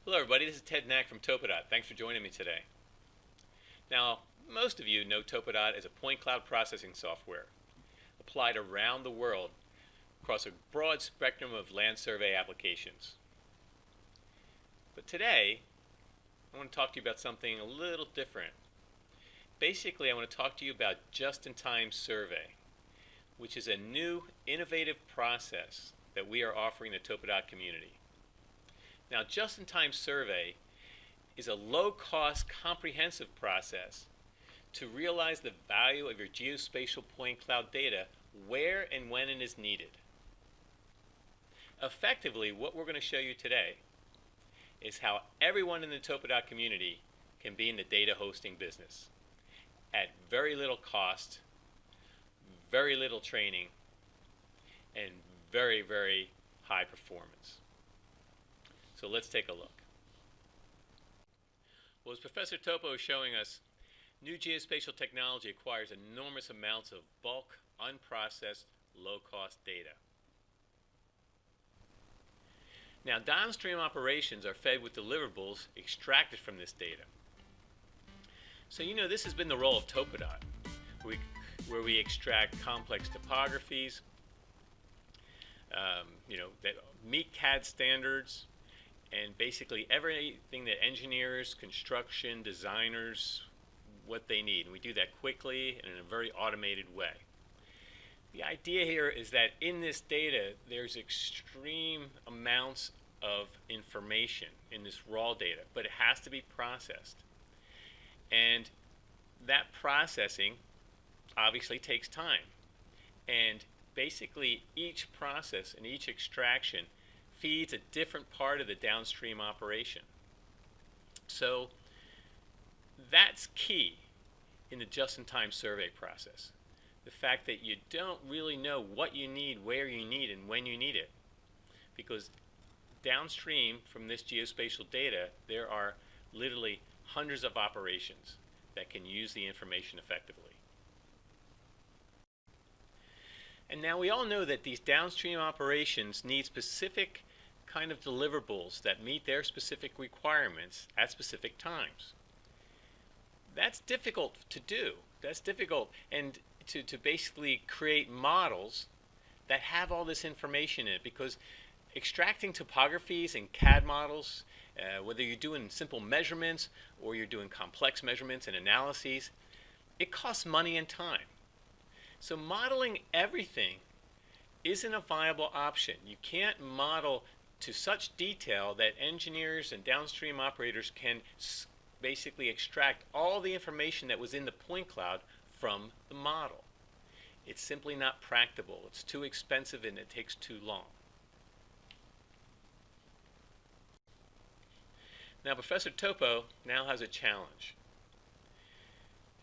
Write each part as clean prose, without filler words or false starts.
Hello everybody, this is Ted Knack from TopoDOT. Thanks for joining me today. Now, most of you know TopoDOT as a point cloud processing software applied around the world across a broad spectrum of land survey applications. But today, I want to talk to you about something a little different. Basically, I want to talk to you about just-in-time survey, which is a new, innovative process that we are offering the TopoDOT community. Now, just-in-time survey is a low-cost, comprehensive process to realize the value of your geospatial point cloud data where and when it is needed. Effectively, what we're going to show you today is how everyone in the TopoDOT community can be in the data hosting business at very little cost, very little training, and very, very high performance. So let's take a look. Well, as Professor Topo is showing us, new geospatial technology acquires enormous amounts of bulk, unprocessed, low-cost data. Now, downstream operations are fed with deliverables extracted from this data. So you know this has been the role of TopoDOT, where we extract complex topographies, that meet CAD standards, and basically everything that engineers, construction, designers, what they need. And we do that quickly and in a very automated way. The idea here is that in this data, there's extreme amounts of information in this raw data, but it has to be processed. And that processing obviously takes time. And basically each process and each extraction feeds a different part of the downstream operation. So that's key in the just-in-time survey process. The fact that you don't really know what you need, where you need, and when you need it. Because downstream from this geospatial data, there are literally hundreds of operations that can use the information effectively. And now we all know that these downstream operations need specific kind of deliverables that meet their specific requirements at specific times. That's difficult to do. That's difficult, and to basically create models that have all this information in it, because extracting topographies and CAD models, whether you're doing simple measurements or you're doing complex measurements and analyses, it costs money and time. So modeling everything isn't a viable option. You can't model to such detail that engineers and downstream operators can basically extract all the information that was in the point cloud from the model. It's simply not practicable. It's too expensive and it takes too long. Now, Professor Topo now has a challenge.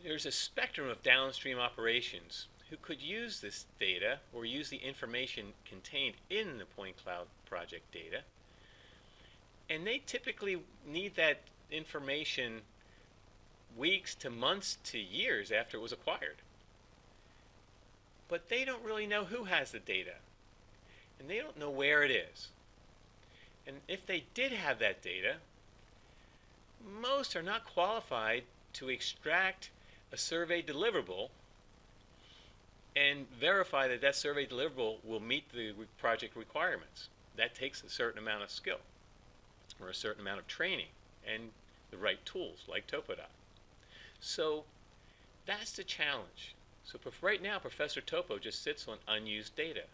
There's a spectrum of downstream operations who could use this data or use the information contained in the point cloud project data, and they typically need that information weeks to months to years after it was acquired. But they don't really know who has the data, and they don't know where it is. And if they did have that data, most are not qualified to extract a survey deliverable and verify that that survey deliverable will meet the project requirements. That takes a certain amount of skill or a certain amount of training and the right tools like TopoDOT. So that's the challenge. So right now, Professor Topo just sits on unused data.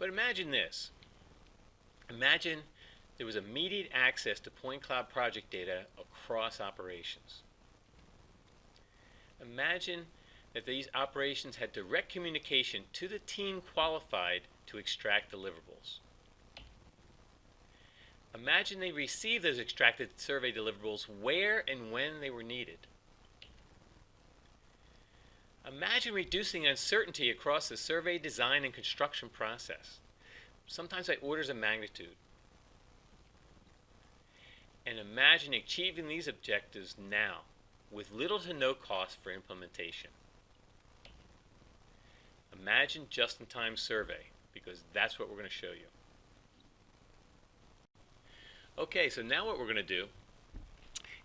But imagine this. Imagine there was immediate access to point cloud project data across operations. Imagine that these operations had direct communication to the team qualified to extract deliverables. Imagine they received those extracted survey deliverables where and when they were needed. Imagine reducing uncertainty across the survey design and construction process, sometimes by orders of magnitude. And imagine achieving these objectives now with little to no cost for implementation. Imagine just-in-time survey because that's what we're going to show you. Okay, so now what we're going to do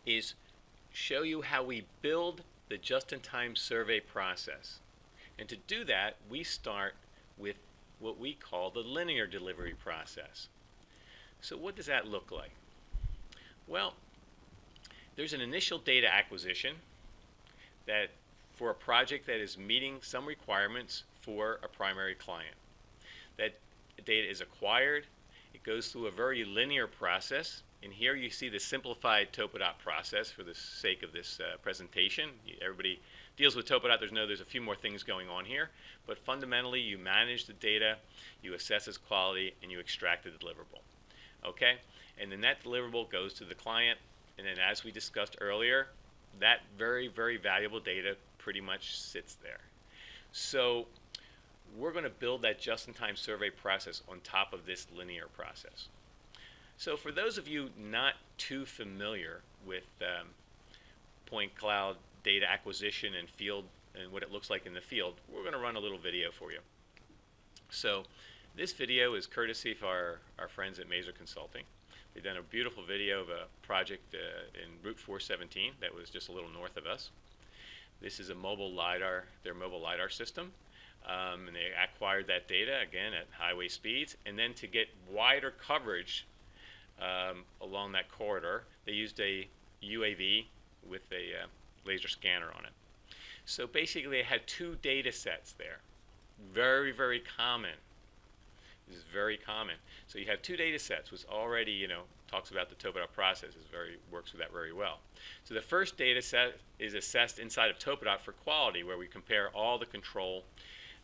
is show you how we build the just-in-time survey process. And to do that, we start with what we call the linear delivery process. So what does that look like? Well, there's an initial data acquisition that for a project that is meeting some requirements for a primary client. That data is acquired. It goes through a very linear process. And here you see the simplified TopoDOT process for the sake of this presentation. Everybody deals with TopoDOT. There's a few more things going on here. But fundamentally, you manage the data, you assess its quality, and you extract the deliverable. Okay? And then that deliverable goes to the client. And then as we discussed earlier, that very, very valuable data pretty much sits there. So we're going to build that just-in-time survey process on top of this linear process. So for those of you not too familiar with point cloud data acquisition and field and what it looks like in the field, we're going to run a little video for you. So this video is courtesy of our friends at Mazer Consulting. They've done a beautiful video of a project in Route 417 that was just a little north of us. This is a mobile LiDAR, their mobile LiDAR system. And they acquired that data, again, at highway speeds. And then to get wider coverage along that corridor, they used a UAV with a laser scanner on it. So basically, they had two data sets there. Very, very common. This is very common. So you have two data sets, which already, talks about the TopoDOT process. Works with that very well. So the first data set is assessed inside of TopoDOT for quality, where we compare all the control.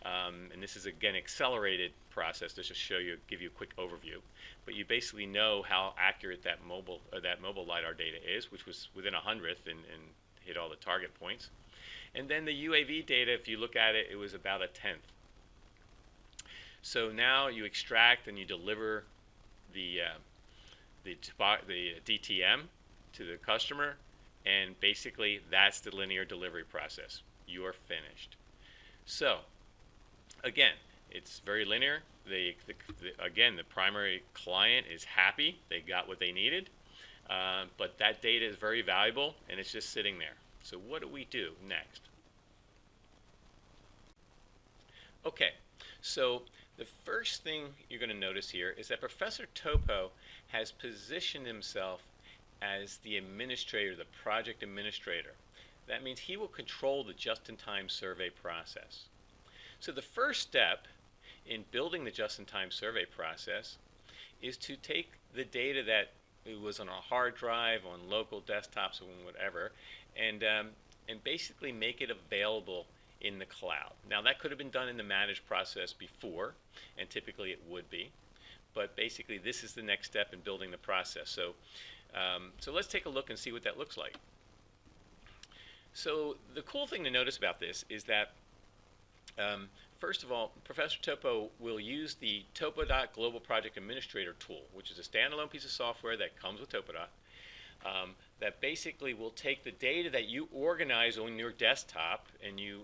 And this is, again, accelerated process just to give you a quick overview. But you basically know how accurate that mobile LiDAR data is, which was within 100th and hit all the target points. And then the UAV data, if you look at it, it was about a 10th. So now you extract and you deliver the DTM to the customer, and basically that's the linear delivery process. You are finished. So again, it's very linear. Again, the primary client is happy. They got what they needed. But that data is very valuable, and it's just sitting there. So what do we do next? Okay, so the first thing you're going to notice here is that Professor Topo has positioned himself as the administrator, the project administrator. That means he will control the just-in-time survey process. So the first step in building the just-in-time survey process is to take the data that it was on a hard drive, on local desktops, or whatever, and basically make it available in the cloud. Now that could have been done in the managed process before, and typically it would be, but basically this is the next step in building the process. So, so let's take a look and see what that looks like. So the cool thing to notice about this is that first of all, Professor Topo will use the TopoDOT Global Project Administrator tool, which is a standalone piece of software that comes with TopoDOT, that basically will take the data that you organize on your desktop, and you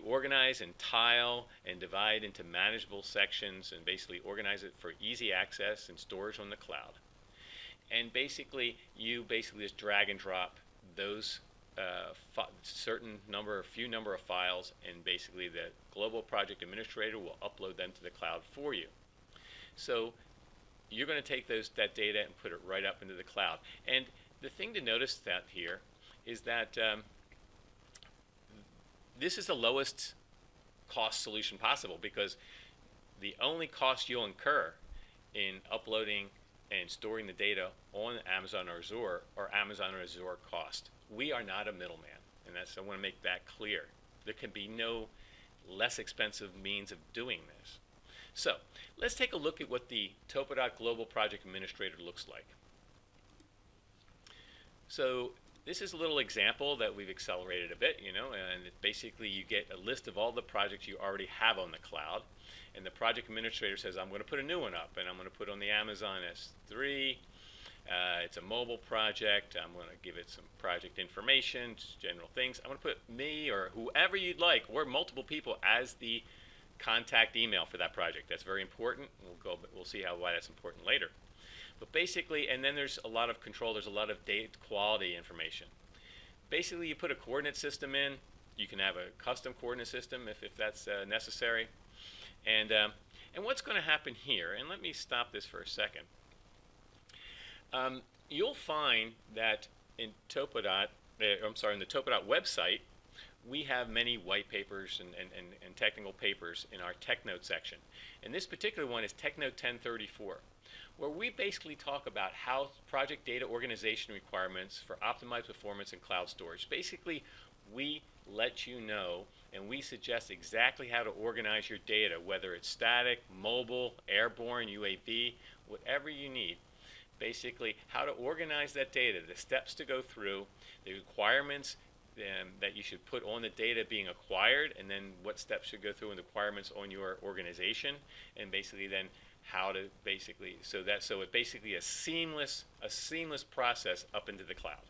organize and tile and divide into manageable sections, and basically organize it for easy access and storage on the cloud. And basically, you just drag and drop those few number of files, and basically the global project administrator will upload them to the cloud for you. So you're going to take that data and put it right up into the cloud. And the thing to notice that here is that this is the lowest cost solution possible, because the only cost you'll incur in uploading and storing the data on Amazon or Azure are Amazon or Azure cost. We are not a middleman, and I want to make that clear. There can be no less expensive means of doing this. So let's take a look at what the TopoDOT Global Project Administrator looks like. So this is a little example that we've accelerated a bit, and basically you get a list of all the projects you already have on the cloud, and the project administrator says, I'm going to put a new one up, and I'm going to put on the Amazon S3. It's a mobile project. I'm going to give it some project information, just general things. I'm going to put me or whoever you'd like, or multiple people, as the contact email for that project. That's very important. We'll see why that's important later. But basically, and then there's a lot of control. There's a lot of data quality information. Basically, you put a coordinate system in. You can have a custom coordinate system if that's necessary. And what's going to happen here, and let me stop this for a second. You'll find that in TopoDOT, in the TopoDOT website, we have many white papers and technical papers in our TechNote section. And this particular one is TechNote 1034, where we basically talk about how project data organization requirements for optimized performance in cloud storage. Basically, we let you know and we suggest exactly how to organize your data, whether it's static, mobile, airborne, UAV, whatever you need. Basically, how to organize that data, the steps to go through, the requirements that you should put on the data being acquired, and then what steps should go through and the requirements on your organization, and basically then how to so it basically a seamless process up into the cloud.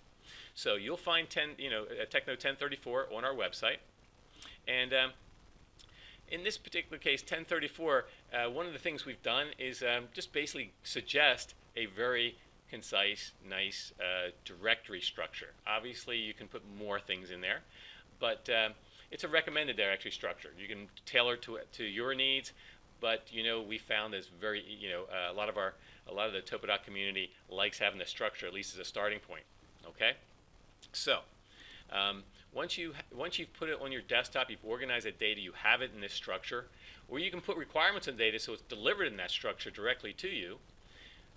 So you'll find TechNote 1034 on our website, and in this particular case, 1034, one of the things we've done is just basically suggest a very concise, nice directory structure. Obviously, you can put more things in there, but it's a recommended directory structure. You can tailor to your needs, but we found this very a lot of the TopoDOT community likes having the structure at least as a starting point. Okay, so once you've put it on your desktop, you've organized that data, you have it in this structure, or you can put requirements in data so it's delivered in that structure directly to you.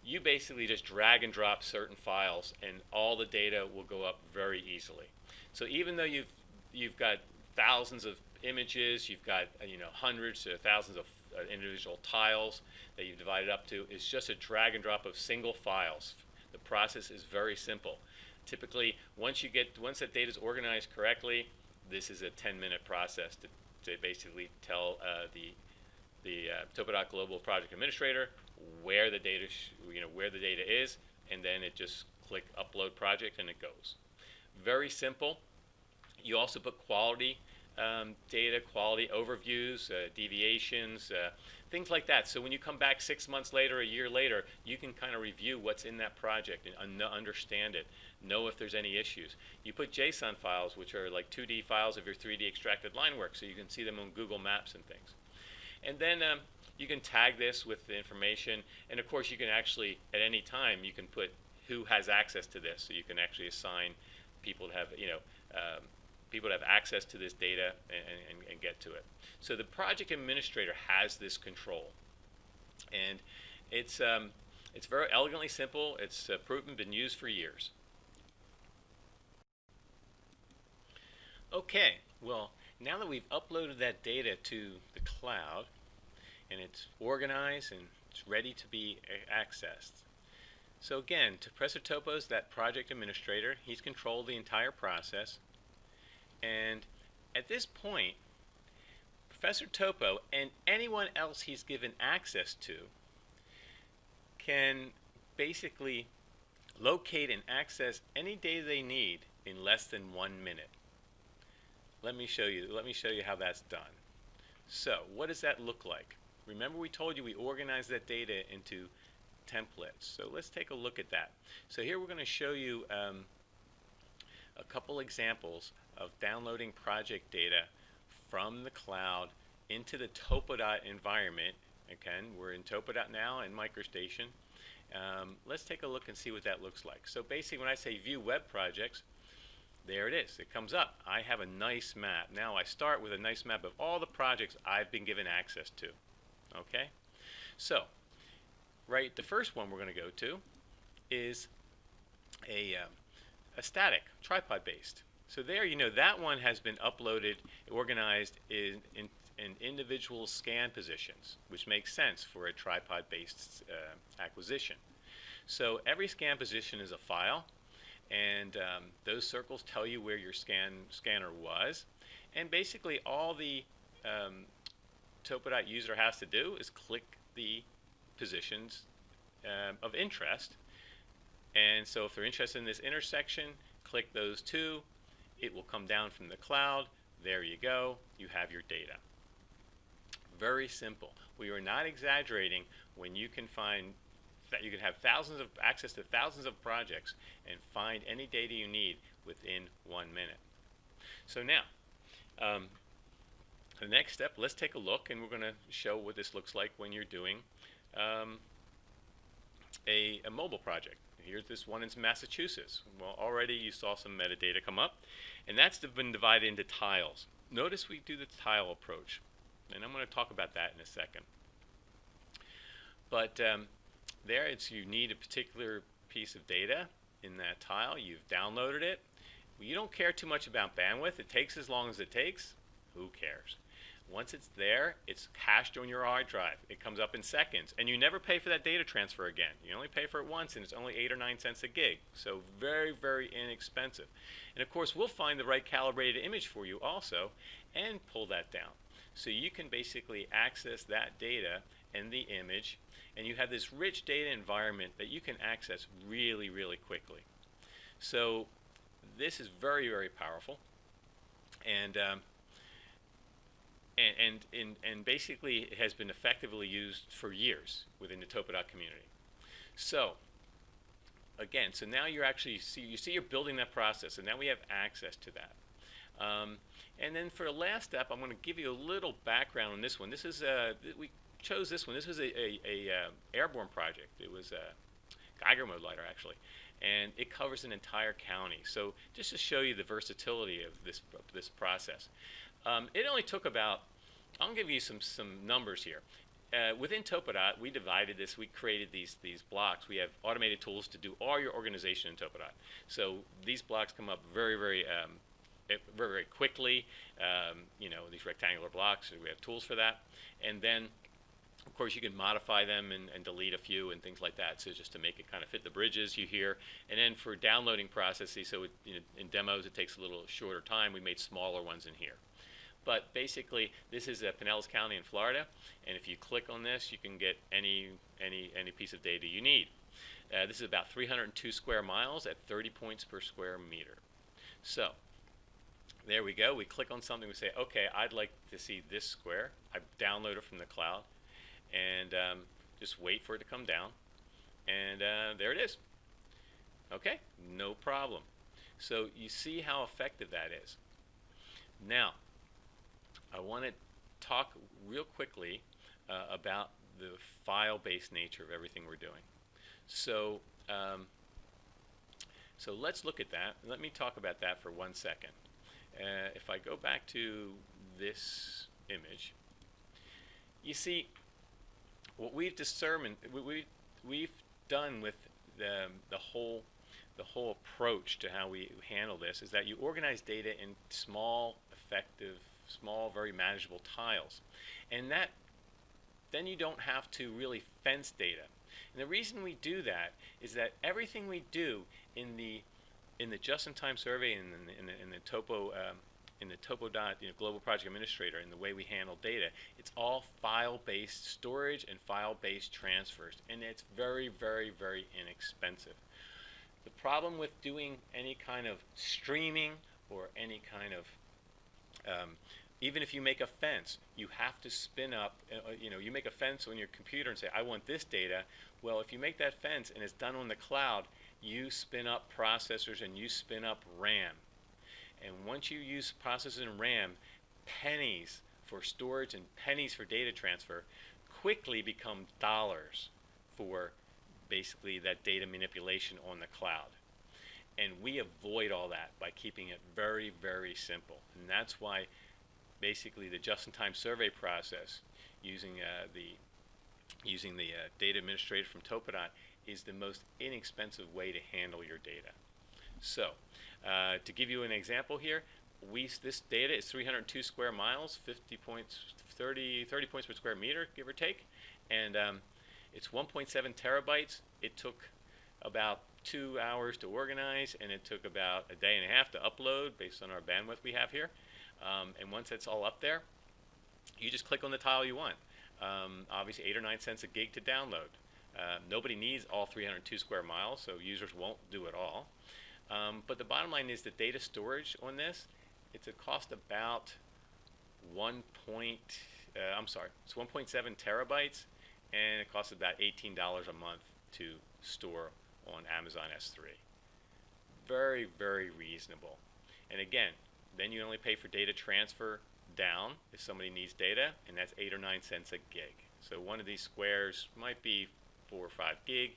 You basically just drag and drop certain files, and all the data will go up very easily. So even though you've got thousands of images, you've got hundreds to thousands of individual tiles that you've divided up to, it's just a drag and drop of single files. The process is very simple. Typically, once that data is organized correctly, this is a 10-minute process to basically tell the TopoDOT Global Project Administrator where the data is, and then it just click Upload Project and it goes. Very simple. You also put quality data, quality overviews, deviations, things like that. So when you come back 6 months later, a year later, you can kind of review what's in that project and understand it, know if there's any issues. You put JSON files, which are like 2D files of your 3D extracted line work, so you can see them on Google Maps and things. And then you can tag this with the information, and of course you can actually, at any time, you can put who has access to this, so you can actually assign people to have, people to have access to this data and get to it. So the project administrator has this control, and it's very elegantly simple. It's proven, been used for years. Okay, well, now that we've uploaded that data to the cloud, and it's organized and it's ready to be accessed. So again, Professor Topo is that project administrator. He's controlled the entire process. And at this point, Professor Topo and anyone else he's given access to can basically locate and access any data they need in less than 1 minute. Let me show you how that's done. So what does that look like? Remember, we told you we organized that data into templates. So let's take a look at that. So here we're going to show you a couple examples of downloading project data from the cloud into the TopoDOT environment. Again, we're in TopoDOT now in MicroStation. Let's take a look and see what that looks like. So basically, when I say view web projects, there it is. It comes up. I have a nice map. Now I start with a nice map of all the projects I've been given access to. Okay? So, right, the first one we're going to go to is a static, tripod-based. So there, that one has been uploaded, organized in individual scan positions, which makes sense for a tripod-based acquisition. So every scan position is a file, and those circles tell you where your scanner was. And basically all the TopoDOT user has to do is click the positions of interest. And so if they're interested in this intersection, click those two. It will come down from the cloud. There you go. You have your data. Very simple. We are not exaggerating when you can find that you can have access to thousands of projects and find any data you need within 1 minute. So now, the next step, let's take a look, and we're going to show what this looks like when you're doing a mobile project. Here's this one in Massachusetts. Well, already you saw some metadata come up, and that's been divided into tiles. Notice we do the tile approach, and I'm going to talk about that in a second. But there, you need a particular piece of data in that tile. You've downloaded it. Well, you don't care too much about bandwidth. It takes as long as it takes. Who cares? Once it's there, it's cached on your hard drive. It comes up in seconds, and you never pay for that data transfer again. You only pay for it once, and it's only 8 or 9 cents a gig. So very, very inexpensive. And of course, we'll find the right calibrated image for you also and pull that down. So you can basically access that data and the image, and you have this rich data environment that you can access really, really quickly. So this is very, very powerful. And basically it has been effectively used for years within the TopoDOT community. So again, so now you're actually you see you're building that process, and now we have access to that. And then for the last step, I'm going to give you a little background on this one. This is we chose this one. This was a airborne project. It was a Geiger mode lidar actually, and it covers an entire county. So just to show you the versatility of this process. It only took about, I'll give you some numbers here. Within TopoDOT, we divided this, we created these blocks. We have automated tools to do all your organization in TopoDOT. So these blocks come up very, very, very quickly. You know, these rectangular blocks, we have tools for that. And then, of course, you can modify them and delete a few and things like that, so just to make it kind of fit the bridges you hear. And then for downloading processes, so in demos it takes a little shorter time, we made smaller ones in here. But basically, this is Pinellas County in Florida, and if you click on this, you can get any piece of data you need. This is about 302 square miles at 30 points per square meter. So there we go. We click on something. We say, okay, I'd like to see this square. I download it from the cloud, and just wait for it to come down, and there it is. Okay, no problem. So you see how effective that is. Now, I want to talk real quickly about the file-based nature of everything we're doing. So, so let's look at that. Let me talk about that for 1 second. If I go back to this image, you see what we've determined, we've done with the whole approach to how we handle this is that you organize data in small, effective, very manageable tiles, and then you don't have to really fence data. And the reason we do that is that everything we do in the just-in-time survey and in the TopoDOT, Global Project Administrator, and the way we handle data, it's all file-based storage and file-based transfers, and it's very, very, very inexpensive. The problem with doing any kind of streaming or any kind of even if you make a fence, you have to spin up, you make a fence on your computer and say, I want this data. Well, if you make that fence and it's done on the cloud, you spin up processors and you spin up RAM. And once you use processors and RAM, pennies for storage and pennies for data transfer quickly become dollars for basically that data manipulation on the cloud. And we avoid all that by keeping it very, very simple. And that's why basically the just-in-time survey process using the data administrator from TopoDOT is the most inexpensive way to handle your data. So to give you an example here, this data is 302 square miles, 50 points, 30 points per square meter, give or take, and it's 1.7 terabytes. It took about 2 hours to organize, and it took about a day and a half to upload based on our bandwidth we have here. And once it's all up there, you just click on the tile you want. Obviously 8 or 9 cents a gig to download. Nobody needs all 302 square miles, so users won't do it all. But the bottom line is the data storage on this, it's a cost about I'm sorry, it's 1.7 terabytes, and it costs about $18 a month to store on Amazon S3. Very, very reasonable. And again, then you only pay for data transfer down if somebody needs data, and that's 8 or 9 cents a gig. So one of these squares might be 4 or 5 gig.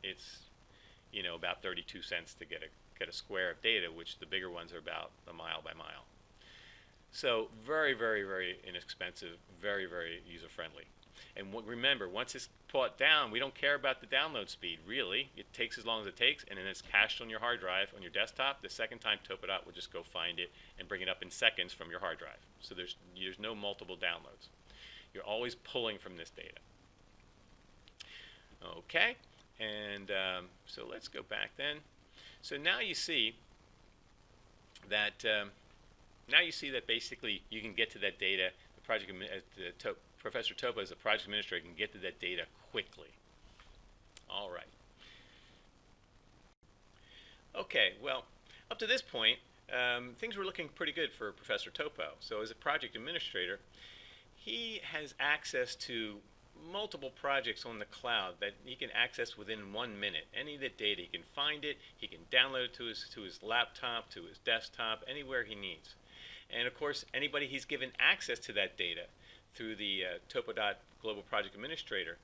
It's about 32 cents to get a square of data, which the bigger ones are about a mile by mile. So very, very, very inexpensive, very, very user-friendly. And remember, once it's put down, we don't care about the download speed, really. It takes as long as it takes, and then it's cached on your hard drive on your desktop. The second time, TopoDOT will just go find it and bring it up in seconds from your hard drive. So there's no multiple downloads. You're always pulling from this data. Okay, and so let's go back then. So now you see that basically you can get to that data. Professor Topo, as a project administrator, can get to that data quickly. All right. Okay, well, up to this point, things were looking pretty good for Professor Topo. So as a project administrator, he has access to multiple projects on the cloud that he can access within 1 minute. Any of the data, he can find it, he can download it to his laptop, to his desktop, anywhere he needs. And of course, anybody he's given access to that data through the TopoDOT Global Project Administrator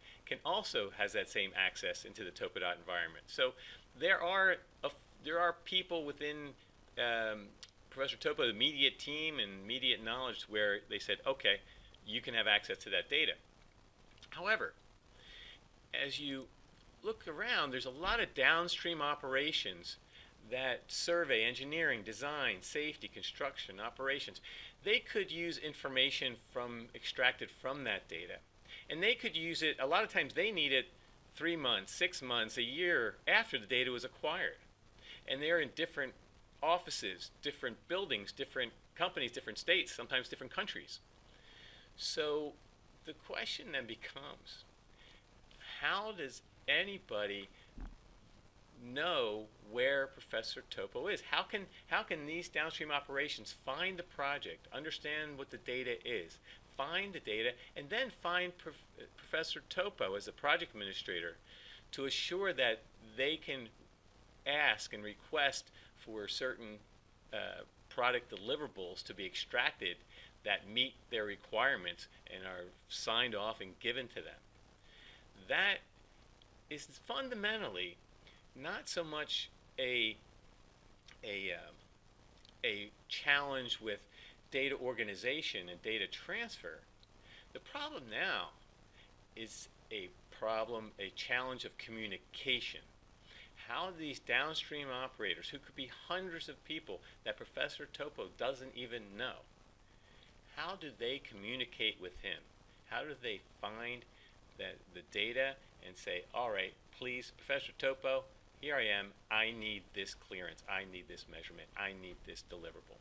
has that same access into the TopoDOT environment. So there are people within Professor Topo's immediate team and immediate knowledge where they said, okay, you can have access to that data. However, as you look around, there's a lot of downstream operations that survey, engineering, design, safety, construction, operations. They could use information extracted from that data. And they could use it, a lot of times they need it 3 months, 6 months, a year after the data was acquired. And they're in different offices, different buildings, different companies, different states, sometimes different countries. So the question then becomes, how does anybody know where Professor Topo is? How can these downstream operations find the project, understand what the data is, find the data, and then find Professor Topo as a project administrator to assure that they can ask and request for certain product deliverables to be extracted that meet their requirements and are signed off and given to them? That is fundamentally not so much a challenge with data organization and data transfer. The problem now is a challenge of communication. How these downstream operators, who could be hundreds of people that Professor Topo doesn't even know, how do they communicate with him? How do they find the data and say, all right, please, Professor Topo, here I am, I need this clearance, I need this measurement, I need this deliverable.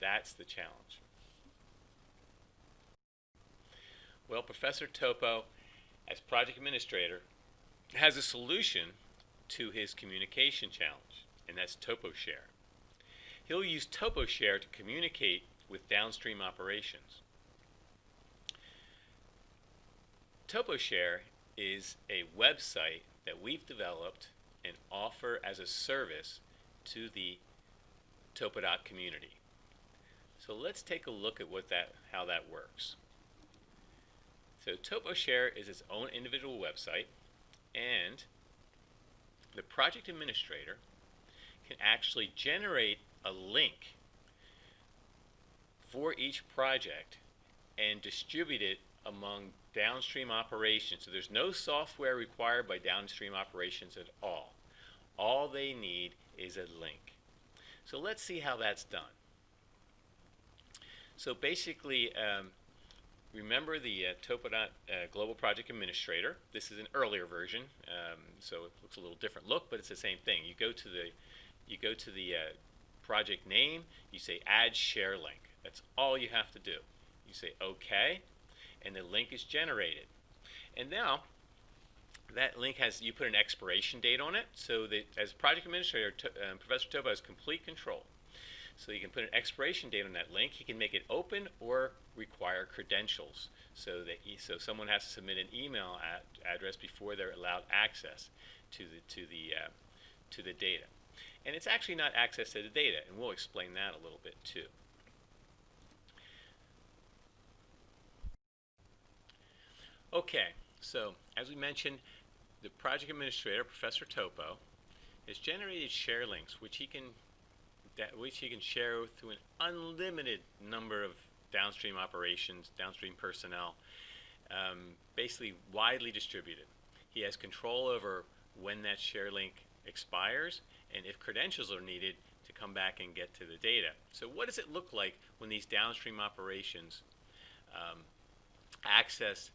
That's the challenge. Well, Professor Topo, as project administrator, has a solution to his communication challenge, and that's TopoShare. He'll use TopoShare to communicate with downstream operations. TopoShare is a website that we've developed and offer as a service to the TopoDOT community. So let's take a look at how that works. So TopoShare is its own individual website, and the project administrator can actually generate a link for each project and distribute it among downstream operations. So there's no software required by downstream operations at all. All they need is a link. So let's see how that's done. So basically, remember the TopoDOT Global Project Administrator. This is an earlier version, so it looks a little different look, but it's the same thing. You go to the project name. You say Add Share Link. That's all you have to do. You say OK, and the link is generated. And now that link you put an expiration date on it, so that as project administrator, Professor Topo has complete control. So you can put an expiration date on that link. He can make it open or require credentials, so that someone has to submit an email address before they're allowed access to the data. And it's actually not access to the data, and we'll explain that a little bit too. Okay, so as we mentioned, the project administrator, Professor Topo, has generated share links, which he can share through an unlimited number of downstream operations, downstream personnel, basically widely distributed. He has control over when that share link expires and if credentials are needed to come back and get to the data. So what does it look like when these downstream operations access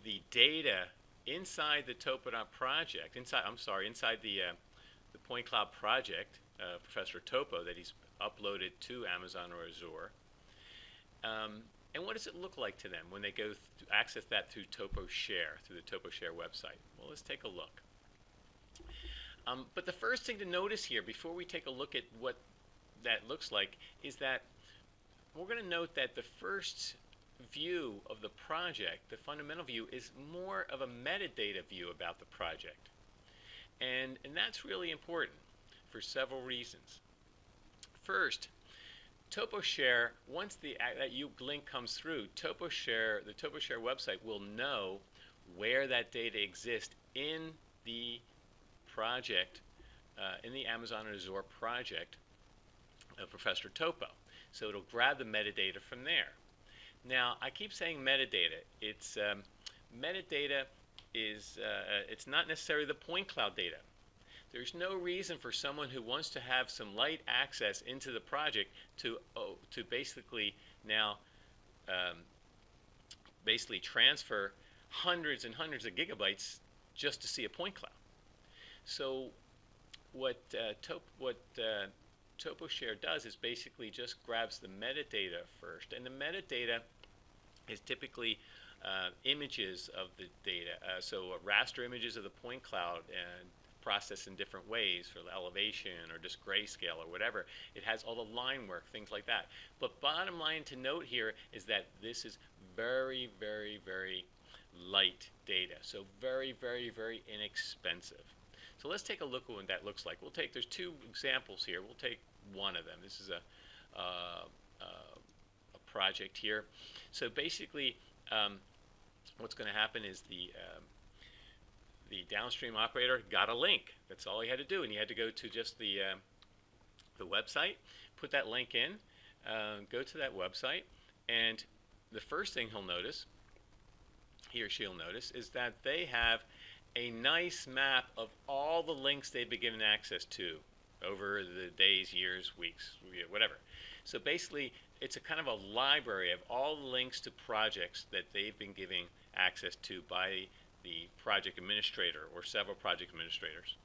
the data inside the TopoDOT project, inside the Point Cloud project, Professor Topo, that he's uploaded to Amazon or Azure? And what does it look like to them when they go access that through TopoShare, through the TopoShare website? Well, let's take a look. But the first thing to notice here, before we take a look at what that looks like, is that we're going to note that the first view of the project, the fundamental view, is more of a metadata view about the project. And that's really important for several reasons. First, TopoShare, once that link comes through, the TopoShare website will know where that data exists in the project, in the Amazon or Azure project of Professor Topo. So it'll grab the metadata from there. Now, I keep saying metadata. It's metadata is it's not necessarily the point cloud data. There's no reason for someone who wants to have some light access into the project to basically now basically transfer hundreds and hundreds of gigabytes just to see a point cloud. So what TopoShare does is basically just grabs the metadata first, and the metadata is typically images of the data, so raster images of the point cloud and processed in different ways for elevation or just grayscale or whatever. It has all the line work, things like that. But bottom line to note here is that this is very, very, very light data, so very, very, very inexpensive. So let's take a look at what that looks like. There's two examples here. We'll take one of them. This is a project here. So basically, what's going to happen is the downstream operator got a link. That's all he had to do, and he had to go to just the website, put that link in, go to that website, and the first thing he or she'll notice, is that they have a nice map of all the links they've been given access to over the days, years, weeks, whatever. So basically, it's a kind of a library of all the links to projects that they've been giving access to by the project administrator or several project administrators.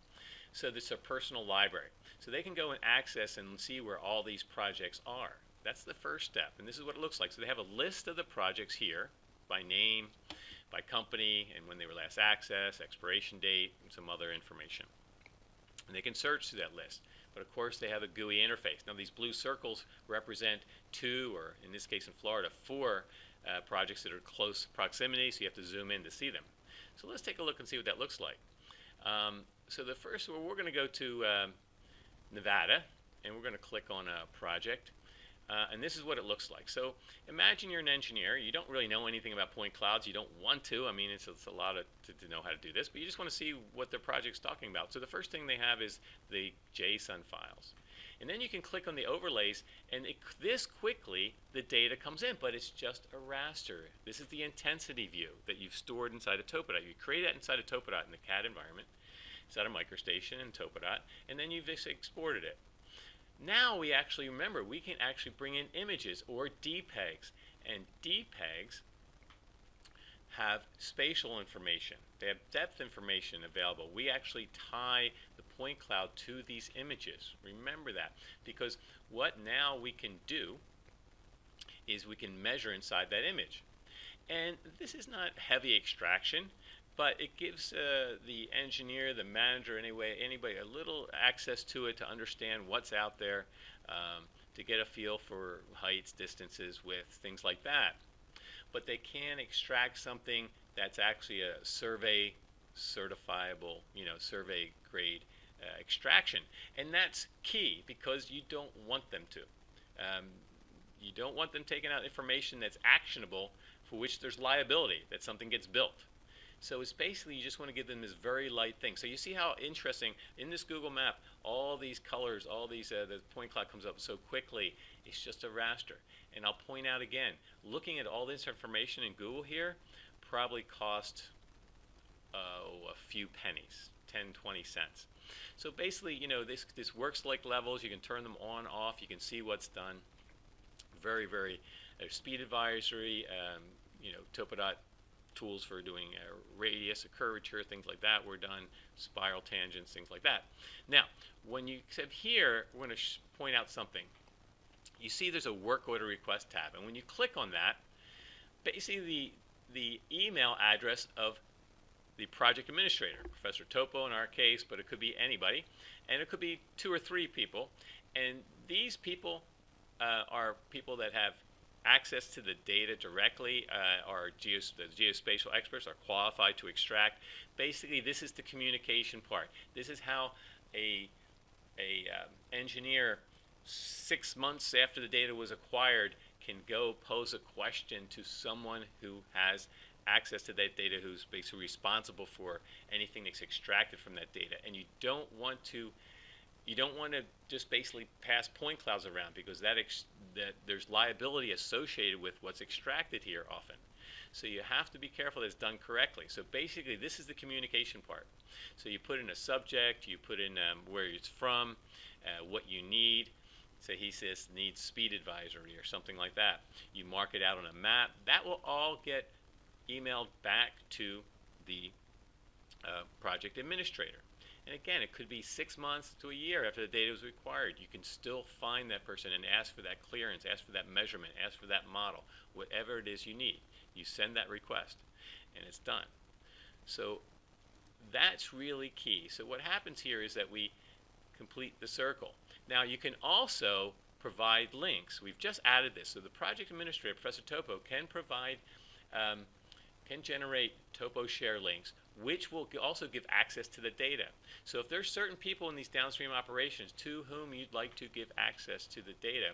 So this is a personal library. So they can go and access and see where all these projects are. That's the first step, and this is what it looks like. So they have a list of the projects here by name, by company, and when they were last accessed, expiration date, and some other information. And they can search through that list. But of course, they have a GUI interface. Now, these blue circles represent 2, or in this case in Florida, 4 projects that are close proximity, so you have to zoom in to see them. So let's take a look and see what that looks like. So the first, we're going to go to Nevada, and we're going to click on a project. And this is what it looks like. So imagine you're an engineer. You don't really know anything about point clouds. You don't want to. I mean, it's a lot to know how to do this, but you just want to see what their project's talking about. So the first thing they have is the JSON files. And then you can click on the overlays, and this quickly the data comes in, but it's just a raster. This is the intensity view that you've stored inside of TopoDOT. You create that inside of TopoDOT in the CAD environment, inside of MicroStation and TopoDOT, and then you've just exported it. Now we actually, remember, we can actually bring in images or DPEGs, and DPEGs have spatial information. They have depth information available. We actually tie the point cloud to these images. Remember that, because what now we can do is we can measure inside that image. And this is not heavy extraction, but it gives the engineer, the manager, anybody a little access to it to understand what's out there, to get a feel for heights, distances, width, things like that. But they can extract something that's actually a survey certifiable, survey grade extraction. And that's key because you don't want them to. You don't want them taking out information that's actionable for which there's liability, that something gets built. So it's basically you just want to give them this very light thing. So you see how interesting in this Google map, all these colors, all these, the point cloud comes up so quickly. It's just a raster. And I'll point out again, looking at all this information in Google here probably cost a few pennies, 10, 20 cents. So basically, this works like levels. You can turn them on, off. You can see what's done. Very, very speed advisory, TopoDOT tools for doing radius, a curvature, things like that were done, spiral tangents, things like that. Now, when you except here, we're going to point out something. You see there's a work order request tab, and when you click on that, basically the email address of the project administrator, Professor Topo in our case, but it could be anybody, and it could be 2 or 3 people, and these people are people that have access to the data directly, the geospatial experts are qualified to extract. Basically, this is the communication part. This is how a engineer 6 months after the data was acquired can go pose a question to someone who has access to that data, who's basically responsible for anything that's extracted from that data. And you don't want to just basically pass point clouds around, because that there's liability associated with what's extracted here often. So you have to be careful that it's done correctly. So basically, this is the communication part. So you put in a subject, you put in where it's from, what you need. So he says needs speed advisory or something like that. You mark it out on a map. That will all get emailed back to the project administrator. And again, it could be 6 months to a year after the data was required. You can still find that person and ask for that clearance, ask for that measurement, ask for that model, whatever it is you need. You send that request, and it's done. So that's really key. So what happens here is that we complete the circle. Now you can also provide links. We've just added this. So the project administrator, Professor Topo, can provide, can generate TopoShare links, which will also give access to the data. So if there's certain people in these downstream operations to whom you'd like to give access to the data,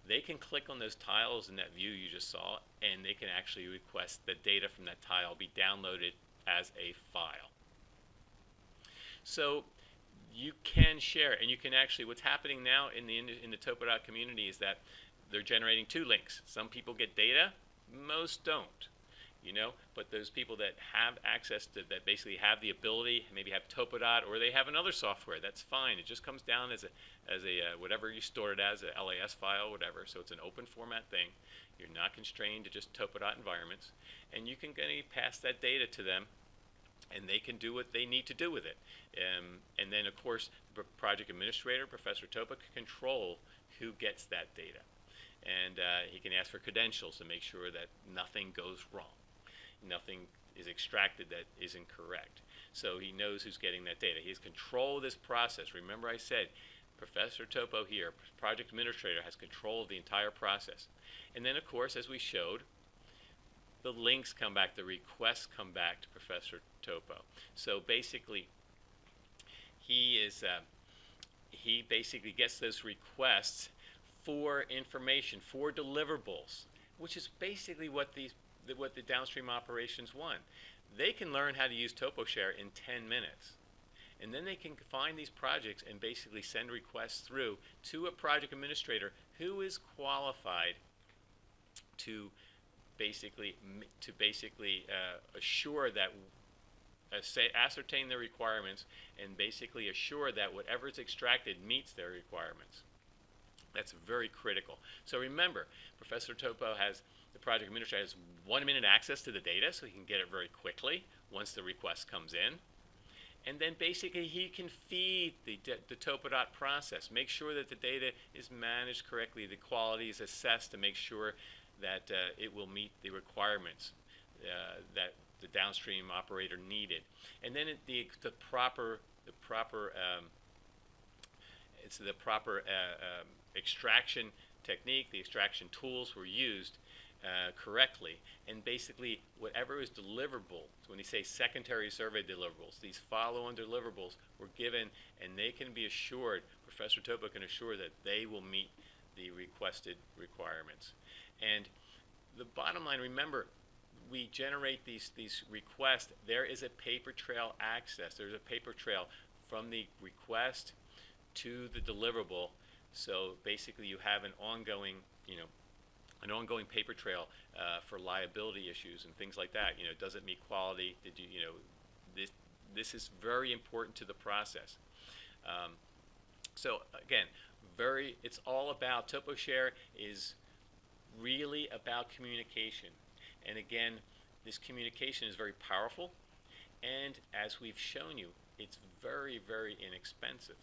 they can click on those tiles in that view you just saw, and they can actually request the data from that tile be downloaded as a file. So you can share, and you can actually, what's happening now in the TopoDOT community is that they're generating 2 links. Some people get data, most don't. But those people that have access to that basically have the ability, maybe have TopoDOT, or they have another software, that's fine. It just comes down as a whatever you store it as, a LAS file, whatever. So it's an open format thing. You're not constrained to just TopoDOT environments, and you can pass that data to them, and they can do what they need to do with it. And then, of course, the project administrator, Professor Topo, can control who gets that data, and he can ask for credentials to make sure that nothing goes wrong. Nothing is extracted that isn't correct. So he knows who's getting that data. He has control of this process. Remember I said, Professor Topo here, project administrator, has control of the entire process. And then, of course, as we showed, the links come back, the requests come back to Professor Topo. So basically, he basically gets those requests for information, for deliverables, which is basically what the downstream operations want. They can learn how to use TopoShare in 10 minutes. And then they can find these projects and basically send requests through to a project administrator who is qualified to basically assure that, ascertain their requirements, and basically assure that whatever is extracted meets their requirements. That's very critical. So remember, Professor Topo the project administrator has 1 minute access to the data, so he can get it very quickly once the request comes in. And then basically he can feed the TopoDOT process, make sure that the data is managed correctly, the quality is assessed to make sure that it will meet the requirements that the downstream operator needed. And then the proper extraction technique, the extraction tools were used correctly, and basically whatever is deliverable, so when you say secondary survey deliverables, these follow-on deliverables were given, and they can be assured, Professor Topo can assure that they will meet the requested requirements. And the bottom line, remember, we generate these requests. There is a paper trail access. There's a paper trail from the request to the deliverable. So basically, you have an ongoing, an ongoing paper trail for liability issues and things like that. Does it meet quality? Did you, this is very important to the process. So again, it's all about, TopoShare is really about communication. And again, this communication is very powerful, and as we've shown you, it's very, very inexpensive.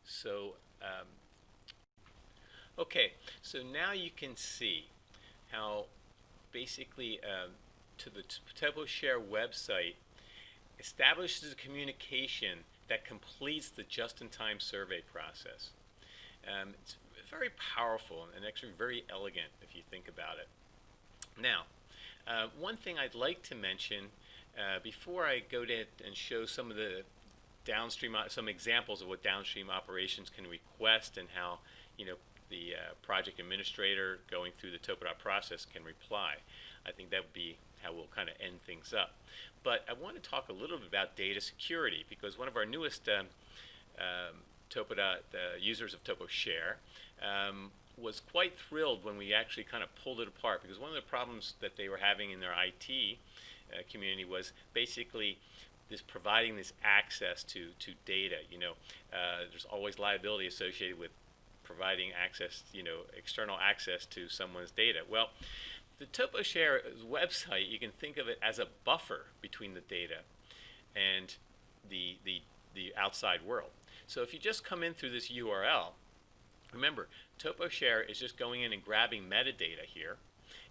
So, okay, so now you can see how basically to the TopoShare website establishes a communication that completes the just-in-time survey process. It's very powerful and actually very elegant if you think about it. Now, one thing I'd like to mention before I go to and show some of the downstream, some examples of what downstream operations can request and how the project administrator going through the TopoDOT process can reply. I think that would be how we'll kind of end things up. But I want to talk a little bit about data security, because one of our newest TopoDOT users of TopoShare was quite thrilled when we actually kind of pulled it apart, because one of the problems that they were having in their IT community was basically providing this access to data. There's always liability associated with providing access, external access to someone's data. Well, the TopoShare website, you can think of it as a buffer between the data and the outside world. So if you just come in through this URL, remember, TopoShare is just going in and grabbing metadata here.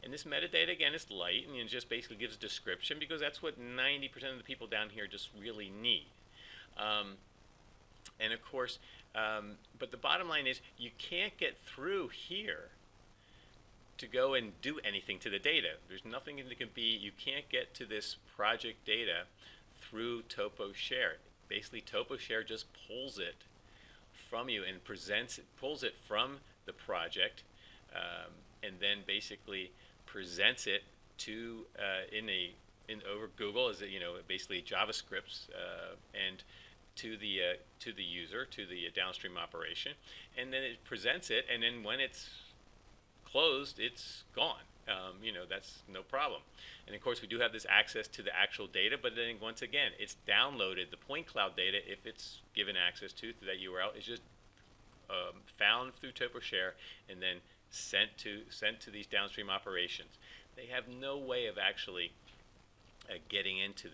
And this metadata, again, is light, and it just basically gives a description, because that's what 90% of the people down here just really need. And of course, but the bottom line is you can't get through here to go and do anything to the data. There's nothing that can be, you can't get to this project data through TopoShare. Basically, TopoShare just pulls it from you and pulls it from the project, and then basically presents it to over Google as basically JavaScript, and to the user, to the downstream operation, and then it presents it, and then when it's closed, it's gone. That's no problem. And of course, we do have this access to the actual data, but then once again, it's downloaded. The point cloud data, if it's given access to through that URL, is just found through TopoShare and then sent to these downstream operations. They have no way of actually getting into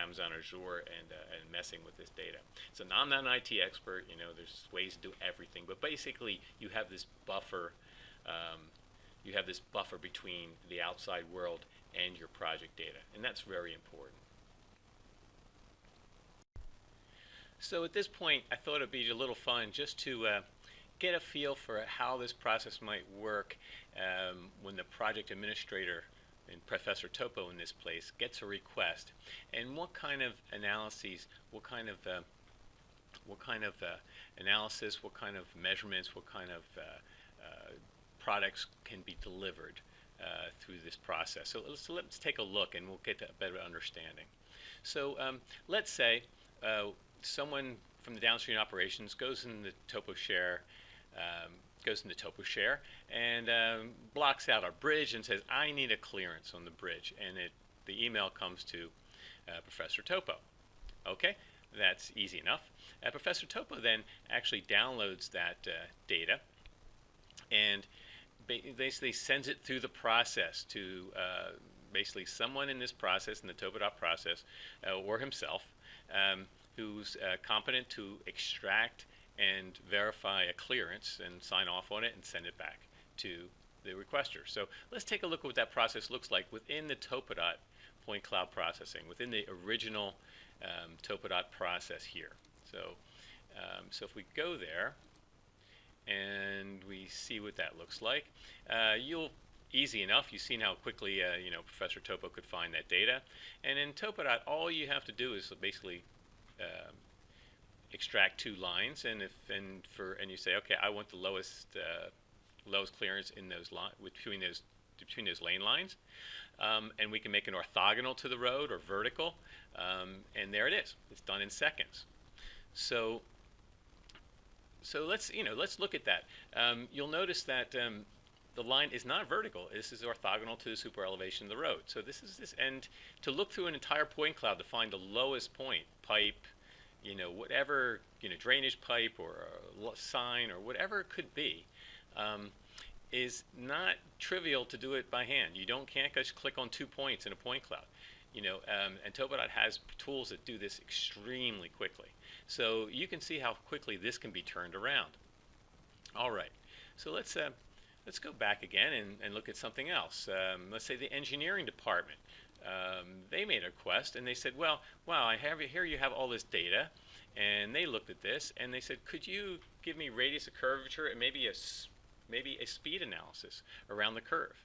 Amazon Azure and messing with this data. So now, I'm not an IT expert. There's ways to do everything, but basically, you have this buffer. You have this buffer between the outside world and your project data, and that's very important. So at this point, I thought it'd be a little fun just to get a feel for how this process might work when the project administrator, and Professor Topo in this place, gets a request, and what kind of analyses, what kind of analysis, what kind of measurements, what kind of products can be delivered through this process. So let's take a look, and we'll get a better understanding. So let's say someone from the downstream operations goes into TopoShare, and blocks out a bridge and says, I need a clearance on the bridge, and the email comes to Professor Topo. Okay, that's easy enough. Professor Topo then actually downloads that data and basically sends it through the process to basically someone in this process, in the TopoDOT process, or himself, who's competent to extract and verify a clearance and sign off on it and send it back to the requester. So let's take a look at what that process looks like within the TopoDOT point cloud processing, within the original TopoDOT process here. So if we go there, and we see what that looks like. Easy enough. You've seen how quickly Professor Topo could find that data. And in TopoDOT, all you have to do is basically extract 2 lines, and you say, okay, I want the lowest clearance in those between those lane lines, and we can make an orthogonal to the road or vertical, and there it is. It's done in seconds. So let's look at that. You'll notice that the line is not vertical. This is orthogonal to the super elevation of the road. So and to look through an entire point cloud to find the lowest point, pipe, whatever, drainage pipe or a sign or whatever it could be, is not trivial to do it by hand. Can't just click on 2 points in a point cloud. And TopoDOT has tools that do this extremely quickly. So you can see how quickly this can be turned around. All right, so let's go back again and look at something else. Let's say the engineering department. They made a request and they said, well, wow, here you have all this data, and they looked at this and they said, could you give me radius of curvature and maybe a speed analysis around the curve?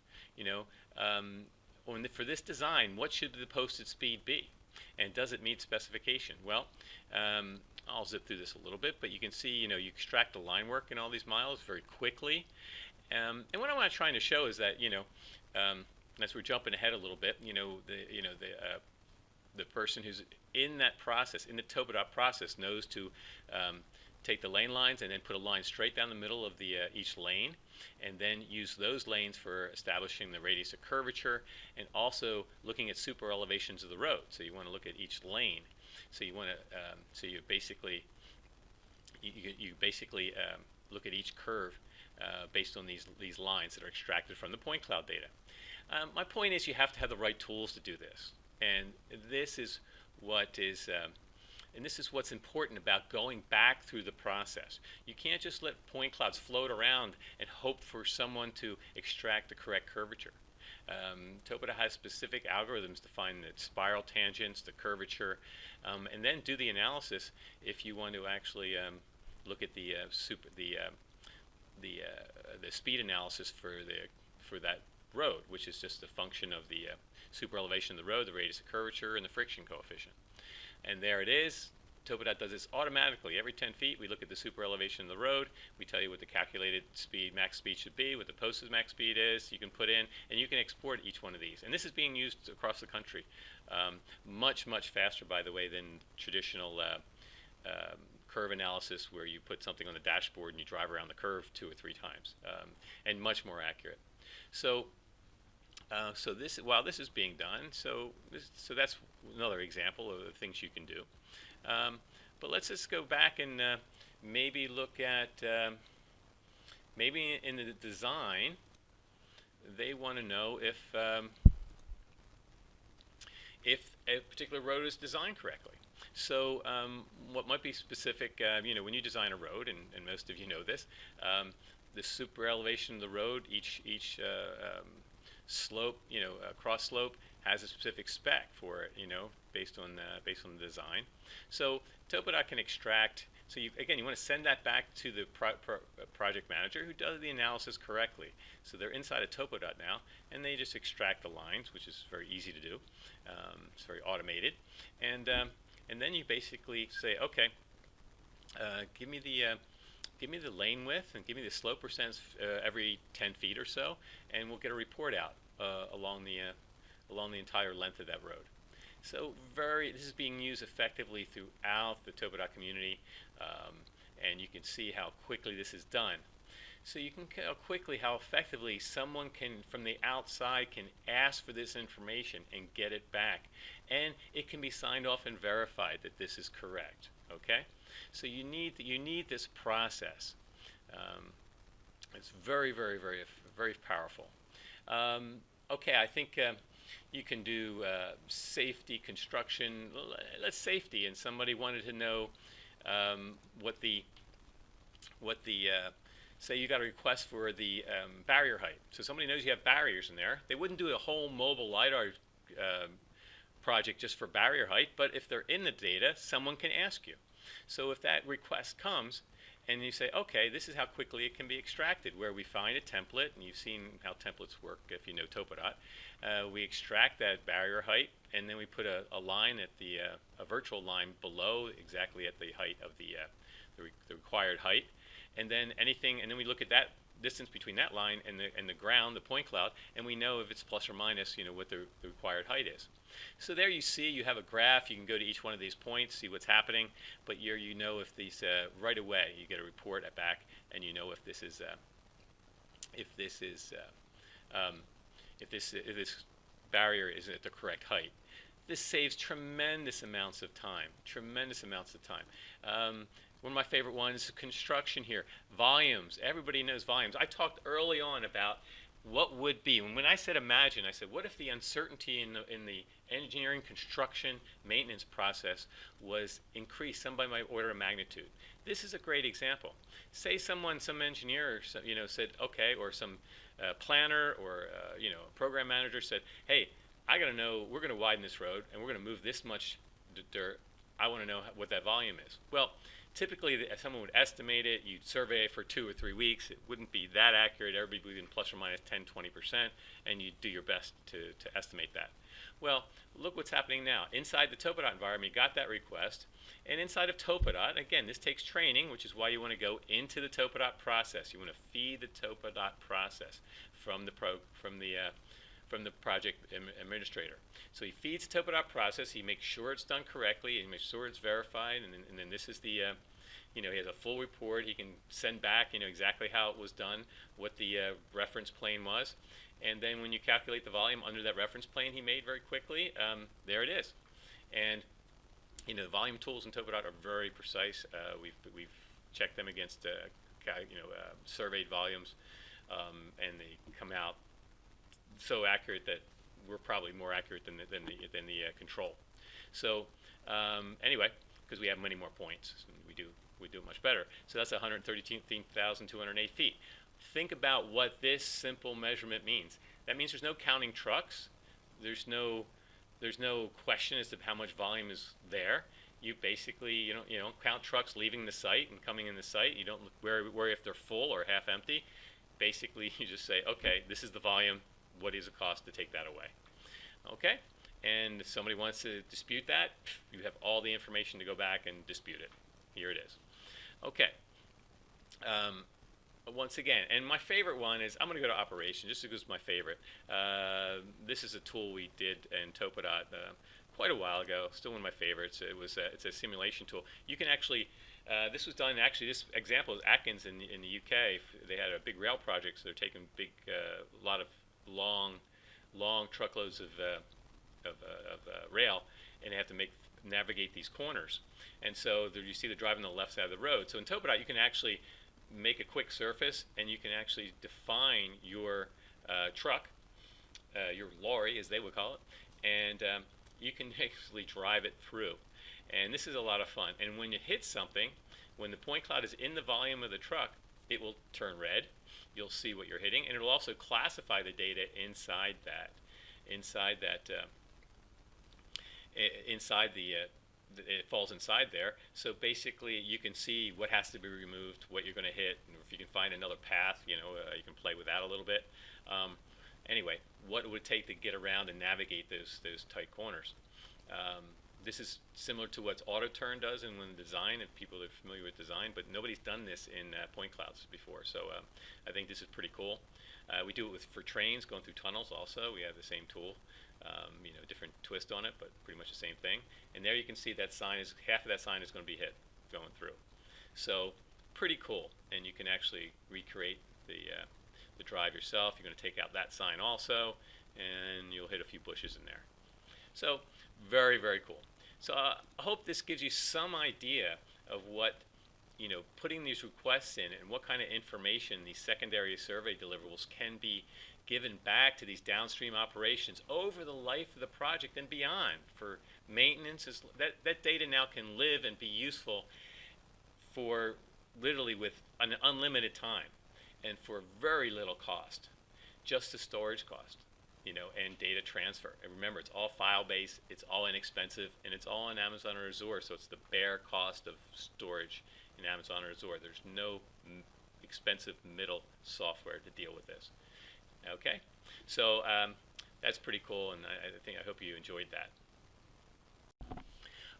For this design, what should the posted speed be, and does it meet specification? Well, I'll zip through this a little bit, but you can see, you extract the line work in all these miles very quickly. And what I'm trying to show is that, as we're jumping ahead a little bit, the person who's in that process, in the TopoDOT process, knows to take the lane lines and then put a line straight down the middle of each lane, and then use those lanes for establishing the radius of curvature and also looking at super elevations of the road. So you want to look at each lane. So you want to you basically look at each curve based on these lines that are extracted from the point cloud data. My point is, you have to have the right tools to do this, and this is what's important about going back through the process. You can't just let point clouds float around and hope for someone to extract the correct curvature. TopoDOT has specific algorithms to find the spiral tangents, the curvature, and then do the analysis if you want to actually look at the speed analysis for that road, which is just a function of the super elevation of the road, the radius of curvature, and the friction coefficient. And there it is. TopoDOT does this automatically. Every 10 feet, we look at the super elevation of the road. We tell you what the calculated max speed should be, what the posted max speed is. You can put in, and you can export each one of these. And this is being used across the country, much, much faster, by the way, than traditional curve analysis, where you put something on the dashboard and you drive around the curve 2 or 3 times, and much more accurate. So while this is being done, so that's another example of the things you can do. But let's just go back and maybe look at maybe in the design, they want to know if a particular road is designed correctly. So what might be specific, when you design a road, and most of you know this, the super elevation of the road, each slope, cross slope, has a specific spec for it, based on the design. So TopoDOT can extract. So you want to send that back to the project manager who does the analysis correctly. So they're inside of TopoDOT now, and they just extract the lines, which is very easy to do. It's very automated, and then you basically say, okay, give me the lane width and give me the slope percent every 10 feet or so, and we'll get a report out along the entire length of that road. So this is being used effectively throughout the TopoDOT community, and you can see how quickly this is done. So you can see how effectively someone from the outside can ask for this information and get it back, and it can be signed off and verified that this is correct. Okay, so you need this process. It's very, very, very, very powerful. Okay, I think you can do safety, construction. Let's safety, and somebody wanted to know what the say you got a request for the barrier height. So somebody knows you have barriers in there. They wouldn't do a whole mobile LiDAR project just for barrier height, but if they're in the data, someone can ask you. So if that request comes, and you say, okay, this is how quickly it can be extracted, where we find a template, and you've seen how templates work if you know TopoDOT. We extract that barrier height, and then we put a line at a virtual line below, exactly at the height of the required height, and then we look at that distance between that line and the ground, the point cloud, and we know if it's plus or minus, what the required height is. So there you see, you have a graph. You can go to each one of these points, see what's happening, but you know if these right away you get a report back, and you know if this barrier is at the correct height. This saves tremendous amounts of time. One of my favorite ones, construction here. Volumes. Everybody knows volumes. I talked early on about what would be. When I said imagine, I said, what if the uncertainty in the engineering, construction, maintenance process was increased some by my order of magnitude? This is a great example. Say some engineer, said, okay, or some planner or program manager said, hey, I got to know, we're going to widen this road and we're going to move this much dirt. I want to know what that volume is. Well, typically, someone would estimate it. You'd survey it for 2 or 3 weeks. It wouldn't be that accurate. Everybody would be in plus or minus 10, 20%, and you'd do your best to estimate that. Well, look what's happening now. Inside the TopoDOT environment, you got that request. And inside of TopoDOT, again, this takes training, which is why you want to go into the TopoDOT process. You want to feed the TopoDOT process from the project administrator. So he feeds the TopoDOT process. He makes sure it's done correctly. He makes sure it's verified. And then this is the, he has a full report. He can send back, exactly how it was done, what the reference plane was. And then when you calculate the volume under that reference plane he made very quickly, there it is. And the volume tools in TopoDOT are very precise. We've checked them against surveyed volumes, and they come out so accurate that we're probably more accurate than the control. So anyway, because we have many more points, we do it much better. So that's 113,208 feet. Think about what this simple measurement means. That means there's no counting trucks. There's no question as to how much volume is there. You basically you don't count trucks leaving the site and coming in the site. You don't worry if they're full or half empty. Basically, you just say, okay, this is the volume. What is the cost to take that away? Okay, and if somebody wants to dispute that, you have all the information to go back and dispute it. Here it is. Okay. Once again, and my favorite one is, I'm going to go to operation just because it's my favorite. This is a tool we did in TopoDOT quite a while ago. Still one of my favorites. It's a simulation tool. You can actually, this was done, actually this example is Atkins in the UK. They had a big rail project, so they're taking a lot of long truckloads of rail, and they have to navigate these corners. And so you see the drive on the left side of the road. So in TopoDOT, you can actually make a quick surface, and you can actually define your truck, your lorry as they would call it, and you can actually drive it through. And this is a lot of fun. And when you hit something, when the point cloud is in the volume of the truck, it will turn red. You'll see what you're hitting, and it will also classify the data inside it falls inside there. So basically, you can see what has to be removed, what you're going to hit, and if you can find another path, you can play with that a little bit. Anyway, what it would take to get around and navigate those tight corners. This is similar to what AutoTurn does in design, and people are familiar with design, but nobody's done this in point clouds before. So I think this is pretty cool. We do it for trains going through tunnels also. We have the same tool, different twist on it, but pretty much the same thing. And there you can see that sign is, half of that sign is going to be hit going through. So pretty cool. And you can actually recreate the drive yourself. You're going to take out that sign also, and you'll hit a few bushes in there. So very, very cool. So I hope this gives you some idea of what, putting these requests in and what kind of information these secondary survey deliverables can be given back to these downstream operations over the life of the project and beyond. For maintenance, that data now can live and be useful for literally with an unlimited time and for very little cost, just the storage cost. and data transfer. And remember, it's all file-based, it's all inexpensive, and it's all on Amazon or Azure, so it's the bare cost of storage in Amazon or Azure. There's no expensive middle software to deal with this. Okay, so that's pretty cool, and I hope you enjoyed that.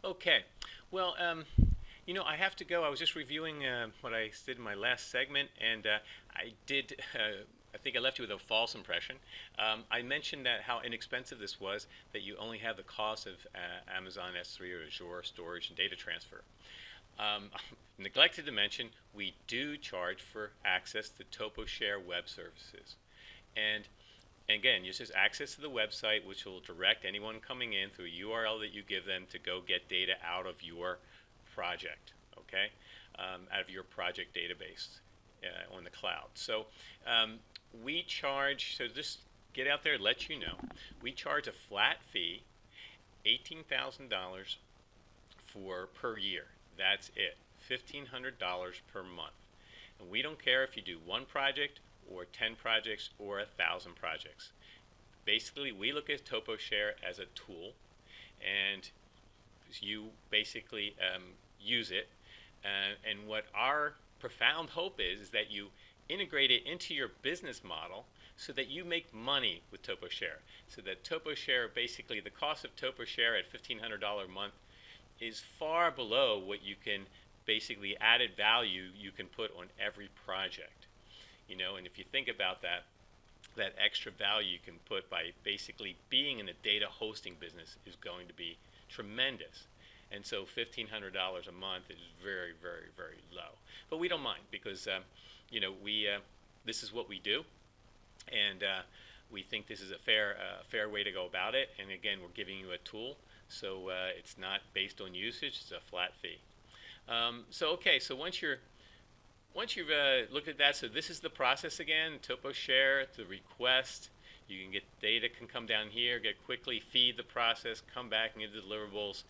Okay, well, I have to go. I was just reviewing what I did in my last segment, and I think I left you with a false impression. I mentioned that how inexpensive this was, that you only have the cost of Amazon S3 or Azure storage and data transfer. Neglected to mention, we do charge for access to TopoShare web services. And again, it's just access to the website, which will direct anyone coming in through a URL that you give them to go get data out of your project, okay? Out of your project database on the cloud. So we charge, so just get out there, let you know, we charge a flat fee, $18,000 per year. That's it, $1,500 per month. And we don't care if you do one project or 10 projects or 1,000 projects. Basically, we look at TopoShare as a tool, and you basically use it. And what our profound hope is that you integrate it into your business model so that you make money with TopoShare. So that TopoShare, basically the cost of TopoShare at $1,500 a month is far below what you can basically added value you can put on every project. And if you think about that extra value you can put by basically being in the data hosting business is going to be tremendous. And so $1,500 a month is very, very, very low. But we don't mind because this is what we do, and we think this is a fair way to go about it. And again, we're giving you a tool, so it's not based on usage; it's a flat fee. So once you've looked at that, so this is the process again. TopoShare, the request. You can get data can come down here, get quickly feed the process, come back and get the deliverables,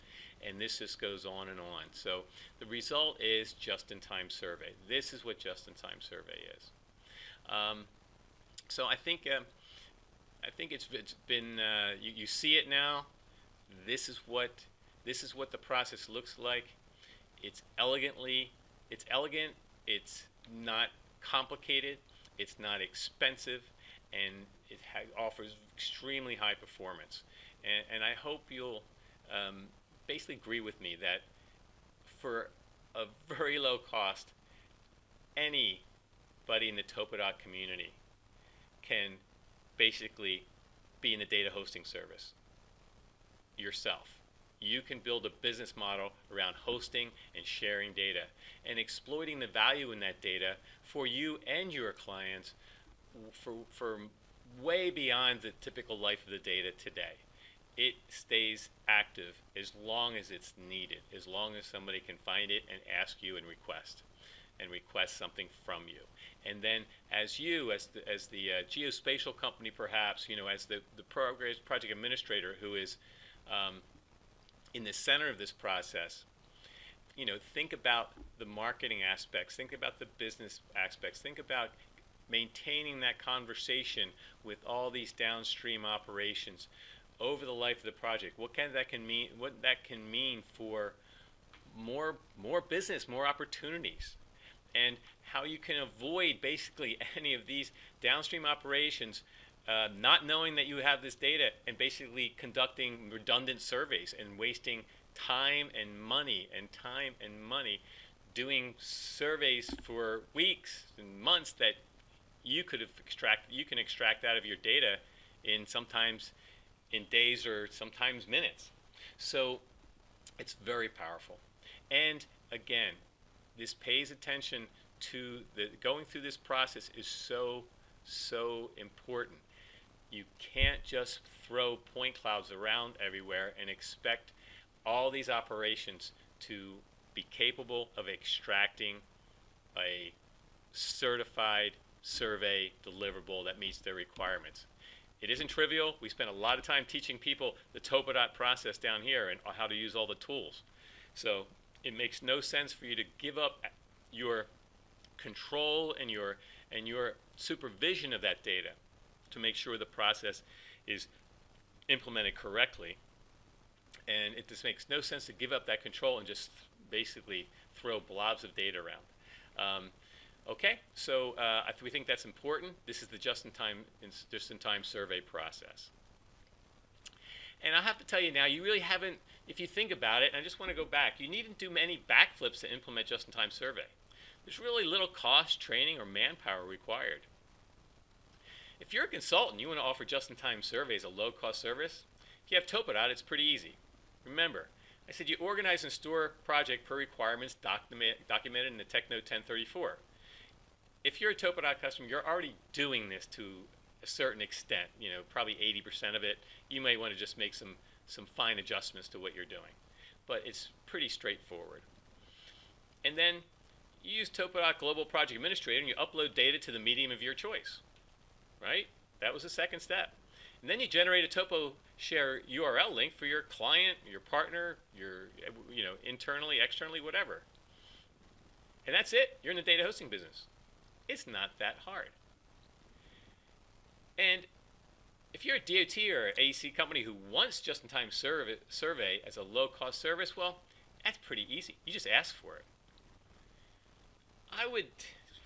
and this just goes on and on. So the result is just-in-time survey. This is what just-in-time survey is. So I think it's been you see it now. This is what the process looks like. It's elegant. It's not complicated. It's not expensive, and it offers extremely high performance. And I hope you'll basically agree with me that for a very low cost, anybody in the TopoDOT community can basically be in the data hosting service yourself. You can build a business model around hosting and sharing data and exploiting the value in that data for you and your clients for way beyond the typical life of the data today. It stays active as long as it's needed, as long as somebody can find it and ask you and request something from you. And then as the geospatial company, perhaps, as the project administrator who is in the center of this process, think about the marketing aspects, think about the business aspects, think about maintaining that conversation with all these downstream operations over the life of the project. What that can mean for more business, more opportunities, and how you can avoid basically any of these downstream operations not knowing that you have this data and basically conducting redundant surveys and wasting time and money doing surveys for weeks and months that you can extract out of your data sometimes in days or sometimes minutes. So it's very powerful. And again, this pays attention to going through this process is so important. You can't just throw point clouds around everywhere and expect all these operations to be capable of extracting a certified survey deliverable that meets their requirements. It isn't trivial. We spend a lot of time teaching people the TopoDOT process down here and how to use all the tools. So it makes no sense for you to give up your control and your supervision of that data to make sure the process is implemented correctly. And it just makes no sense to give up that control and just basically throw blobs of data around. Okay, so we think that's important. This is the just-in-time survey process. And I have to tell you now, you really haven't, if you think about it, and I just want to go back, you needn't do many backflips to implement just-in-time survey. There's really little cost, training, or manpower required. If you're a consultant, you want to offer just-in-time survey as a low-cost service, if you have TopoDOT, it's pretty easy. Remember, I said you organize and store project per requirements documented in the TechNote 1034. If you're a TopoDOT customer, you're already doing this to a certain extent, probably 80% of it. You may want to just make some fine adjustments to what you're doing. But it's pretty straightforward. And then you use TopoDOT Global Project Administrator and you upload data to the medium of your choice, right? That was the second step. And then you generate a TopoShare URL link for your client, your partner, your internally, externally, whatever. And that's it. You're in the data hosting business. It's not that hard. And if you're a DOT or an AEC company who wants just-in-time survey as a low-cost service, well, that's pretty easy. You just ask for it. I would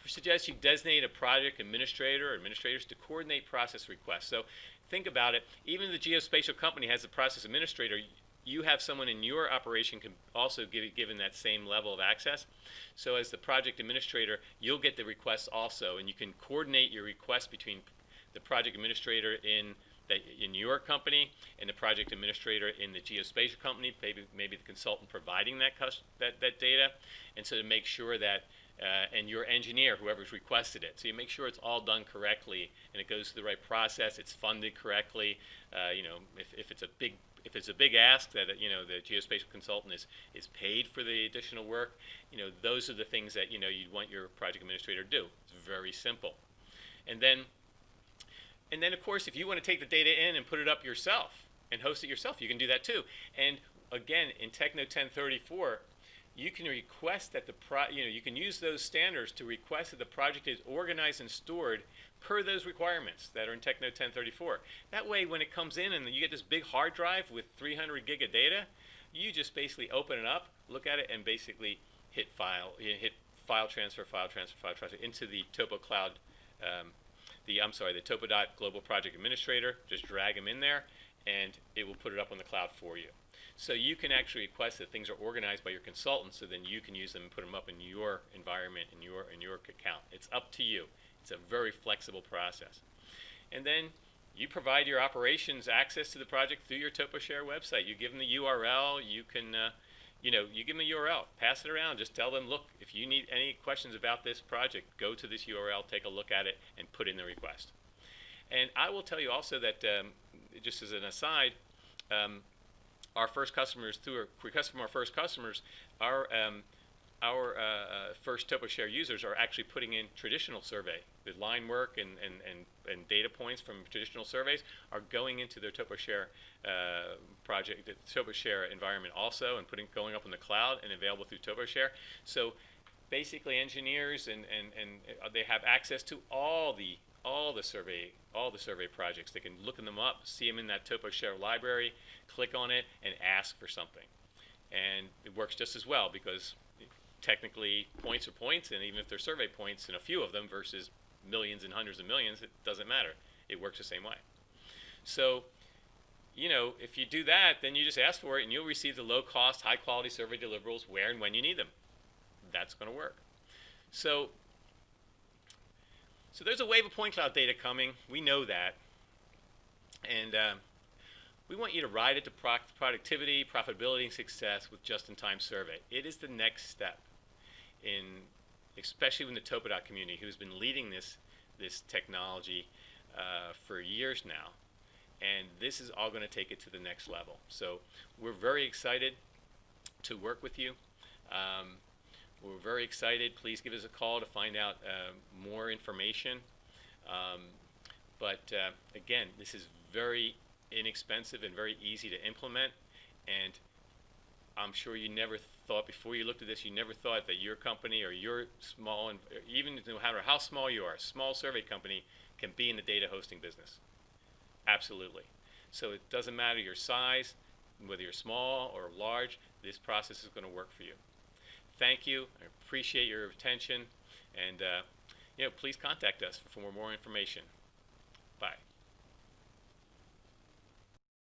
suggest you designate a project administrator or administrators to coordinate process requests. So think about it. Even the geospatial company has a process administrator. You have someone in your operation can also given that same level of access. So as the project administrator, you'll get the requests also, and you can coordinate your requests between the project administrator in your company and the project administrator in the geospatial company, maybe the consultant providing that data, and so to make sure that and your engineer, whoever's requested it. So you make sure it's all done correctly and it goes through the right process. It's funded correctly. If it's a big ask that the geospatial consultant is paid for the additional work, those are the things that you'd want your project administrator to do. It's very simple. And then of course, if you want to take the data in and put it up yourself and host it yourself, you can do that too. And again, in TechNote 1034. You can request that you can use those standards to request that the project is organized and stored per those requirements that are in TechNote 1034. That way, when it comes in and you get this big hard drive with 300 gig of data, you just basically open it up, look at it, and basically hit file transfer into the TopoCloud, the TopoDOT Global Project Administrator. Just drag them in there, and it will put it up on the cloud for you. So you can actually request that things are organized by your consultant, so then you can use them and put them up in your environment, in your account. It's up to you. It's a very flexible process. And then you provide your operations access to the project through your TopoShare website. You give them the URL. You can, you give them a URL. Pass it around. Just tell them, look, if you need any questions about this project, go to this URL, take a look at it, and put in the request. And I will tell you also that, just as an aside, our first customers, through a request from our first customers, our first TopoShare users are actually putting in traditional survey. The line work and data points from traditional surveys are going into their TopoShare project, the TopoShare environment also, and going up in the cloud and available through TopoShare. So basically, engineers and they have access to all the survey projects. They can look them up, see them in that TopoShare library, click on it, and ask for something. And it works just as well because technically points are points, and even if they're survey points and a few of them versus millions and hundreds of millions, it doesn't matter. It works the same way. So, if you do that, then you just ask for it, and you'll receive the low-cost, high-quality survey deliverables where and when you need them. That's going to work. So there's a wave of point cloud data coming. We know that. And we want you to ride it to productivity, profitability, and success with just-in-time survey. It is the next step, especially in the TopoDOT community, who's been leading this technology for years now. And this is all going to take it to the next level. So we're very excited to work with you. We're very excited. Please give us a call to find out more information. But again, this is very inexpensive and very easy to implement. And I'm sure you never thought, before you looked at this, you never thought that your company or your small, even no matter how small you are, a small survey company can be in the data hosting business. Absolutely. So it doesn't matter your size, whether you're small or large, this process is going to work for you. Thank you. I appreciate your attention, and please contact us for more information.